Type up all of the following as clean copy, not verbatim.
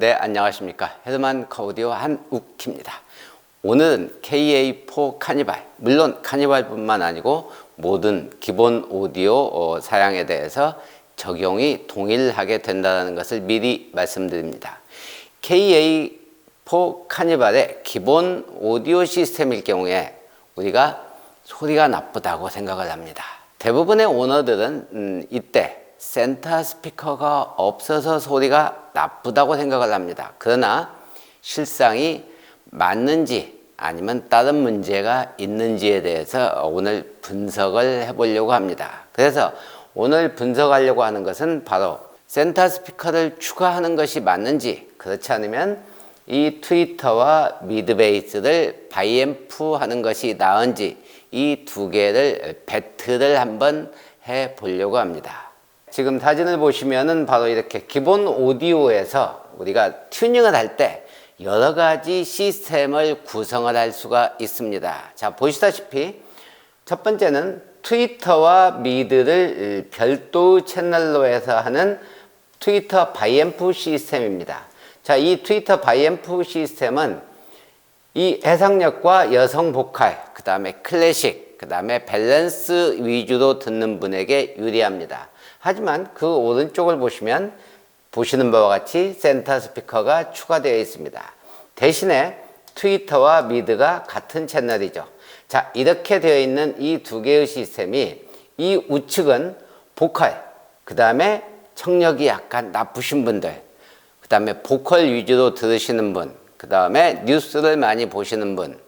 네, 안녕하십니까. 헤드만 오디오 한욱희입니다. 오늘은 KA4 카니발, 물론 카니발뿐만 아니고 모든 기본 오디오 사양에 대해서 적용이 동일하게 된다는 것을 미리 말씀드립니다. KA4 카니발의 기본 오디오 시스템일 경우에 우리가 소리가 나쁘다고 생각을 합니다. 대부분의 오너들은 이때 센터 스피커가 없어서 소리가 나쁘다고 생각을 합니다. 그러나 실상이 맞는지 아니면 다른 문제가 있는지에 대해서 오늘 분석을 해보려고 합니다. 그래서 오늘 분석하려고 하는 것은 바로 센터 스피커를 추가하는 것이 맞는지, 그렇지 않으면 이 트위터와 미드베이스를 바이앰프 하는 것이 나은지, 이 두 개를 배틀을 한번 해보려고 합니다. 지금 사진을 보시면은 바로 이렇게 기본 오디오에서 우리가 튜닝을 할 때 여러 가지 시스템을 구성을 할 수가 있습니다. 자, 보시다시피 첫 번째는 트위터와 미드를 별도 채널로 해서 하는 트위터 바이앰프 시스템입니다. 자, 이 트위터 바이앰프 시스템은 이 해상력과 여성 보컬, 그 다음에 클래식, 그 다음에 밸런스 위주로 듣는 분에게 유리합니다. 하지만 그 오른쪽을 보시는 바와 같이 센터 스피커가 추가되어 있습니다. 대신에 트위터와 미드가 같은 채널이죠. 자, 이렇게 되어 있는 이 두 개의 시스템이, 이 우측은 보컬, 그 다음에 청력이 약간 나쁘신 분들, 그 다음에 보컬 위주로 들으시는 분, 그 다음에 뉴스를 많이 보시는 분,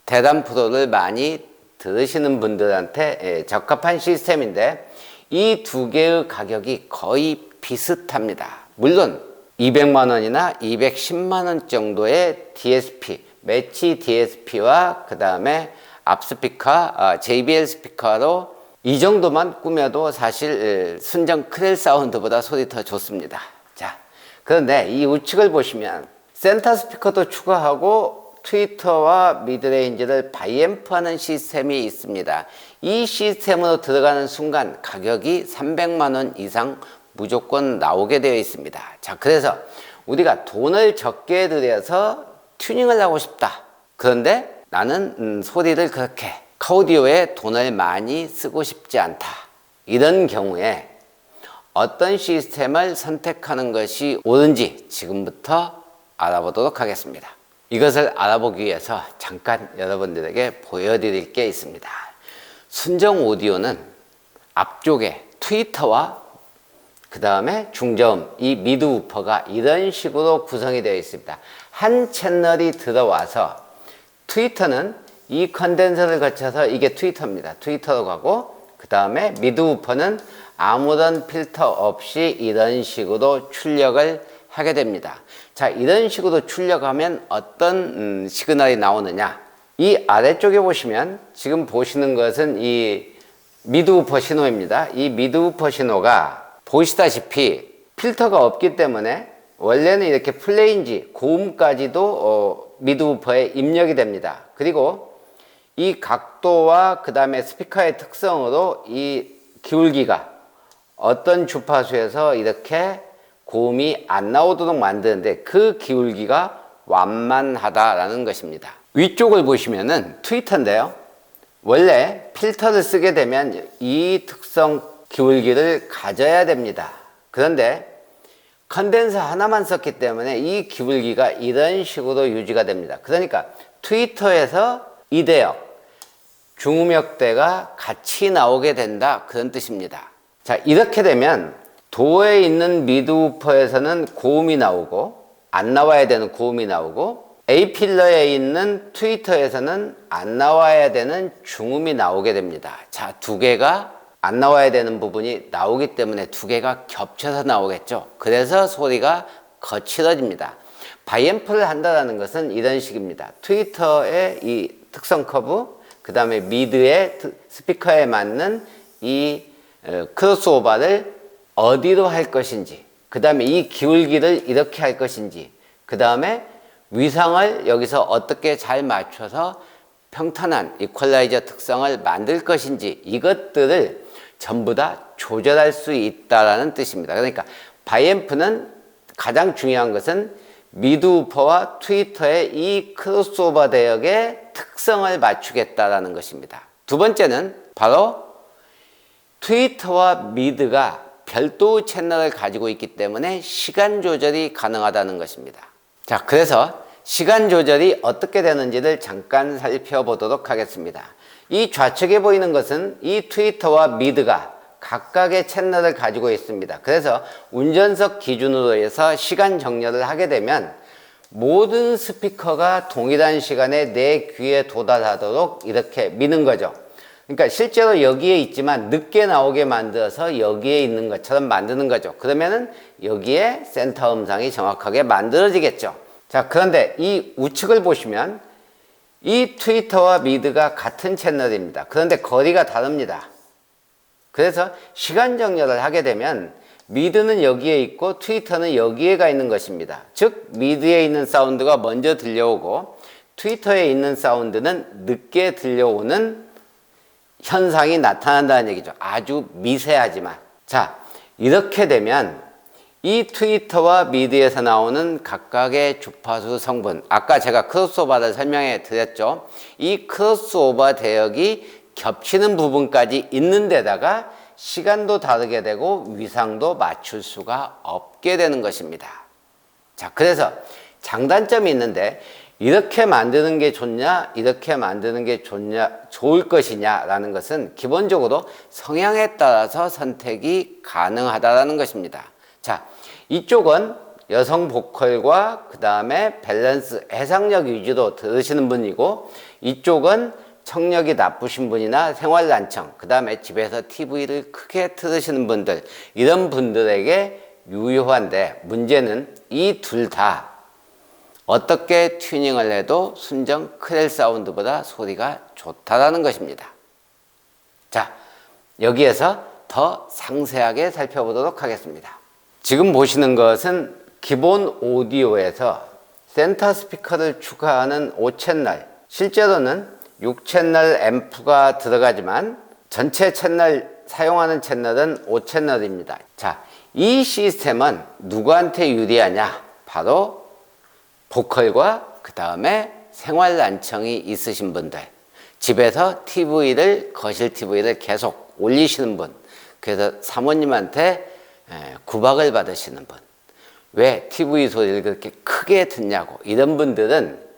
대담 프로를 많이 들으시는 분들한테 적합한 시스템인데, 이 두 개의 가격이 거의 비슷합니다. 물론 200만 원이나 210만 원 정도의 DSP, 매치 DSP와 그 다음에 앞 스피커, JBL 스피커로 이 정도만 꾸며도 사실 순정 크렐 사운드보다 소리 더 좋습니다. 자, 그런데 이 우측을 보시면 센터 스피커도 추가하고 트위터와 미드레인지를 바이앰프하는 시스템이 있습니다. 이 시스템으로 들어가는 순간 가격이 300만 원 이상 무조건 나오게 되어 있습니다. 자, 그래서 우리가 돈을 적게 들여서 튜닝을 하고 싶다. 그런데 나는 소리를 그렇게 카오디오에 돈을 많이 쓰고 싶지 않다. 이런 경우에 어떤 시스템을 선택하는 것이 옳은지 지금부터 알아보도록 하겠습니다. 이것을 알아보기 위해서 잠깐 여러분들에게 보여드릴 게 있습니다. 순정 오디오는 앞쪽에 트위터와 그 다음에 중저음, 이 미드 우퍼가 이런 식으로 구성이 되어 있습니다. 한 채널이 들어와서 트위터는 이 컨덴서를 거쳐서 이게 트위터입니다. 트위터로 가고, 그 다음에 미드 우퍼는 아무런 필터 없이 이런 식으로 출력을 하게 됩니다. 자, 이런 식으로 출력하면 어떤 시그널이 나오느냐. 이 아래쪽에 보시면 지금 보시는 것은 이 미드우퍼 신호입니다. 이 미드우퍼 신호가 보시다시피 필터가 없기 때문에 원래는 이렇게 플레인지 고음까지도 미드우퍼에 입력이 됩니다. 그리고 이 각도와 그 다음에 스피커의 특성으로 이 기울기가 어떤 주파수에서 이렇게 고음이 안 나오도록 만드는데 그 기울기가 완만하다라는 것입니다. 위쪽을 보시면은 트위터인데요. 원래 필터를 쓰게 되면 이 특성 기울기를 가져야 됩니다. 그런데 컨덴서 하나만 썼기 때문에 이 기울기가 이런 식으로 유지가 됩니다. 그러니까 트위터에서 이대역, 중음역대가 같이 나오게 된다, 그런 뜻입니다. 자, 이렇게 되면 도어에 있는 미드우퍼에서는 고음이 나오고, 안 나와야 되는 고음이 나오고, A필러에 있는 트위터에서는 안 나와야 되는 중음이 나오게 됩니다. 자, 두 개가 안 나와야 되는 부분이 나오기 때문에 두 개가 겹쳐서 나오겠죠. 그래서 소리가 거칠어집니다. 바이앰프를 한다는 것은 이런 식입니다. 트위터의 이 특성 커브, 그 다음에 미드의 스피커에 맞는 이 크로스오버를 어디로 할 것인지, 그 다음에 이 기울기를 이렇게 할 것인지, 그 다음에 위상을 여기서 어떻게 잘 맞춰서 평탄한 이퀄라이저 특성을 만들 것인지, 이것들을 전부 다 조절할 수 있다라는 뜻입니다. 그러니까 바이앰프는 가장 중요한 것은 미드우퍼와 트위터의 이 크로스오버 대역의 특성을 맞추겠다라는 것입니다. 두 번째는 바로 트위터와 미드가 별도 채널을 가지고 있기 때문에 시간 조절이 가능하다는 것입니다. 자, 그래서 시간 조절이 어떻게 되는지를 잠깐 살펴보도록 하겠습니다. 이 좌측에 보이는 것은 이 트위터와 미드가 각각의 채널을 가지고 있습니다. 그래서 운전석 기준으로 해서 시간 정렬을 하게 되면 모든 스피커가 동일한 시간에 내 귀에 도달하도록 이렇게 미는 거죠. 그러니까 실제로 여기에 있지만 늦게 나오게 만들어서 여기에 있는 것처럼 만드는 거죠. 그러면은 여기에 센터 음상이 정확하게 만들어지겠죠. 자, 그런데 이 우측을 보시면 이 트위터와 미드가 같은 채널입니다. 그런데 거리가 다릅니다. 그래서 시간 정렬을 하게 되면 미드는 여기에 있고 트위터는 여기에가 있는 것입니다. 즉 미드에 있는 사운드가 먼저 들려오고 트위터에 있는 사운드는 늦게 들려오는 현상이 나타난다는 얘기죠. 아주 미세하지만. 자, 이렇게 되면 이 트위터와 미드에서 나오는 각각의 주파수 성분, 아까 제가 크로스오버를 설명해 드렸죠. 이 크로스오버 대역이 겹치는 부분까지 있는 데다가 시간도 다르게 되고 위상도 맞출 수가 없게 되는 것입니다. 자, 그래서 장단점이 있는데 이렇게 만드는 게 좋냐, 이렇게 만드는 게 좋을 것이냐라는 것은 기본적으로 성향에 따라서 선택이 가능하다는 것입니다. 자, 이쪽은 여성 보컬과 그 다음에 밸런스, 해상력 위주로 들으시는 분이고 이쪽은 청력이 나쁘신 분이나 생활난청, 그 다음에 집에서 TV를 크게 틀으시는 분들, 이런 분들에게 유효한데 문제는 이 둘 다 어떻게 튜닝을 해도 순정 크렐 사운드보다 소리가 좋다라는 것입니다. 자, 여기에서 더 상세하게 살펴보도록 하겠습니다. 지금 보시는 것은 기본 오디오에서 센터 스피커를 추가하는 5채널, 실제로는 6채널 앰프가 들어가지만 전체 채널, 사용하는 채널은 5채널입니다. 자, 이 시스템은 누구한테 유리하냐? 바로 보컬과 그 다음에 생활난청이 있으신 분들, 집에서 TV를, 거실 TV를 계속 올리시는 분, 그래서 사모님한테 구박을 받으시는 분, 왜 TV 소리를 그렇게 크게 듣냐고, 이런 분들은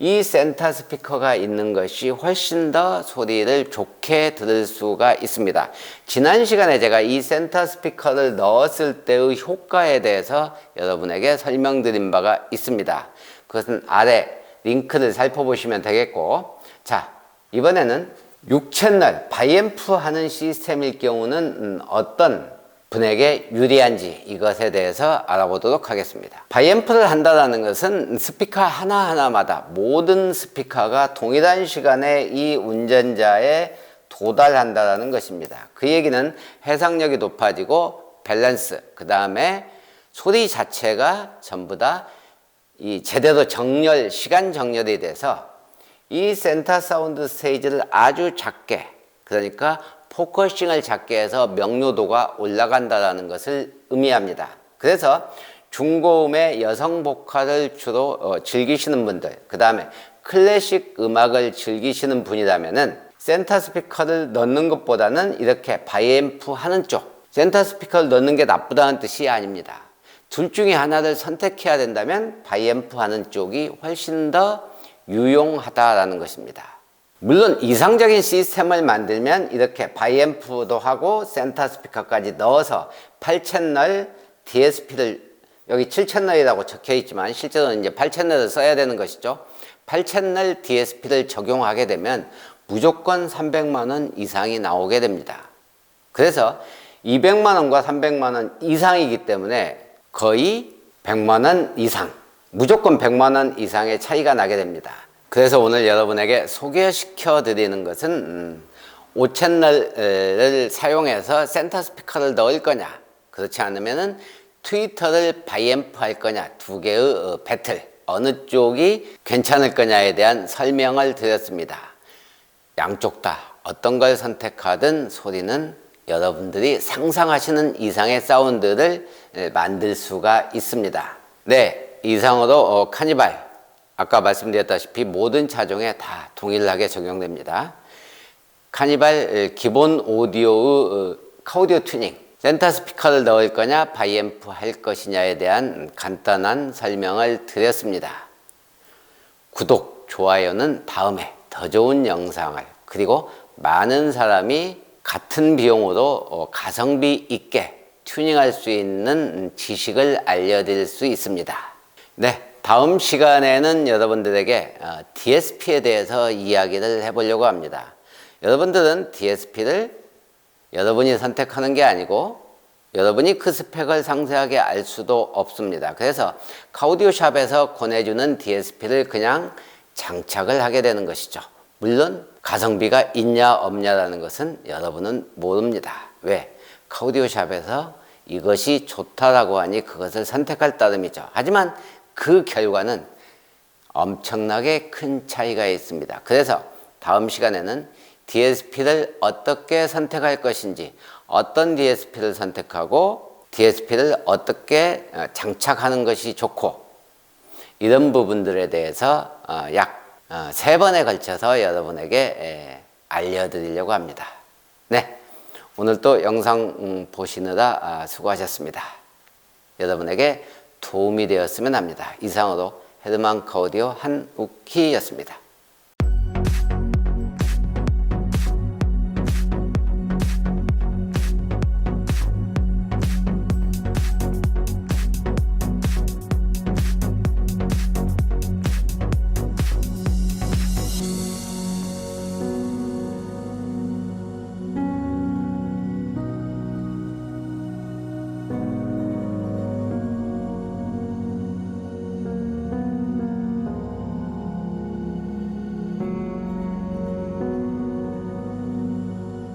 이 센터 스피커가 있는 것이 훨씬 더 소리를 좋게 들을 수가 있습니다. 지난 시간에 제가 이 센터 스피커를 넣었을 때의 효과에 대해서 여러분에게 설명드린 바가 있습니다. 그것은 아래 링크를 살펴보시면 되겠고, 자, 이번에는 6채널 바이앰프 하는 시스템일 경우는 어떤 분에게 유리한지 이것에 대해서 알아보도록 하겠습니다. 바이앰프를 한다는 것은 스피커 하나하나마다 모든 스피커가 동일한 시간에 이 운전자에 도달한다는 것입니다. 그 얘기는 해상력이 높아지고 밸런스, 그 다음에 소리 자체가 전부 다 이 제대로 정렬, 시간 정렬이 돼서 이 센터 사운드 스테이지를 아주 작게, 그러니까 포커싱을 작게 해서 명료도가 올라간다는 것을 의미합니다. 그래서 중고음의 여성 보컬을 주로 즐기시는 분들, 그 다음에 클래식 음악을 즐기시는 분이라면은 센터 스피커를 넣는 것보다는 이렇게 바이앰프 하는 쪽, 센터 스피커를 넣는 게 나쁘다는 뜻이 아닙니다. 둘 중에 하나를 선택해야 된다면 바이앰프 하는 쪽이 훨씬 더 유용하다라는 것입니다. 물론 이상적인 시스템을 만들면 이렇게 바이앰프도 하고 센터 스피커까지 넣어서 8채널 DSP를, 여기 7채널이라고 적혀 있지만 실제로는 이제 8채널을 써야 되는 것이죠. 8채널 DSP를 적용하게 되면 무조건 300만 원 이상이 나오게 됩니다. 그래서 200만 원과 300만 원 이상이기 때문에 거의 100만 원 이상, 무조건 100만 원 이상의 차이가 나게 됩니다. 그래서 오늘 여러분에게 소개시켜 드리는 것은 5채널을 사용해서 센터 스피커를 넣을 거냐, 그렇지 않으면은 트위터를 바이앰프 할 거냐, 두 개의 배틀, 어느 쪽이 괜찮을 거냐에 대한 설명을 드렸습니다. 양쪽 다 어떤 걸 선택하든 소리는 여러분들이 상상하시는 이상의 사운드를 만들 수가 있습니다. 네, 이상으로 카니발, 아까 말씀드렸다시피 모든 차종에 다 동일하게 적용됩니다. 카니발 기본 오디오의 카오디오 튜닝, 센터 스피커를 넣을 거냐 바이앰프 할 것이냐에 대한 간단한 설명을 드렸습니다. 구독, 좋아요는 다음에 더 좋은 영상을, 그리고 많은 사람이 같은 비용으로 가성비 있게 튜닝할 수 있는 지식을 알려드릴 수 있습니다. 네, 다음 시간에는 여러분들에게 DSP에 대해서 이야기를 해보려고 합니다. 여러분들은 DSP를 여러분이 선택하는 게 아니고 여러분이 그 스펙을 상세하게 알 수도 없습니다. 그래서 카오디오샵에서 권해주는 DSP를 그냥 장착을 하게 되는 것이죠. 물론 가성비가 있냐 없냐라는 것은 여러분은 모릅니다. 왜? 카오디오샵에서 이것이 좋다라고 하니 그것을 선택할 따름이죠. 하지만 그 결과는 엄청나게 큰 차이가 있습니다. 그래서 다음 시간에는 DSP를 어떻게 선택할 것인지, 어떤 DSP를 선택하고 DSP를 어떻게 장착하는 것이 좋고, 이런 부분들에 대해서 약 3번에 걸쳐서 여러분에게 알려드리려고 합니다. 네, 오늘 또 영상 보시느라 수고하셨습니다. 여러분에게 도움이 되었으면 합니다. 이상으로 헤드만 카오디오 한욱희였습니다.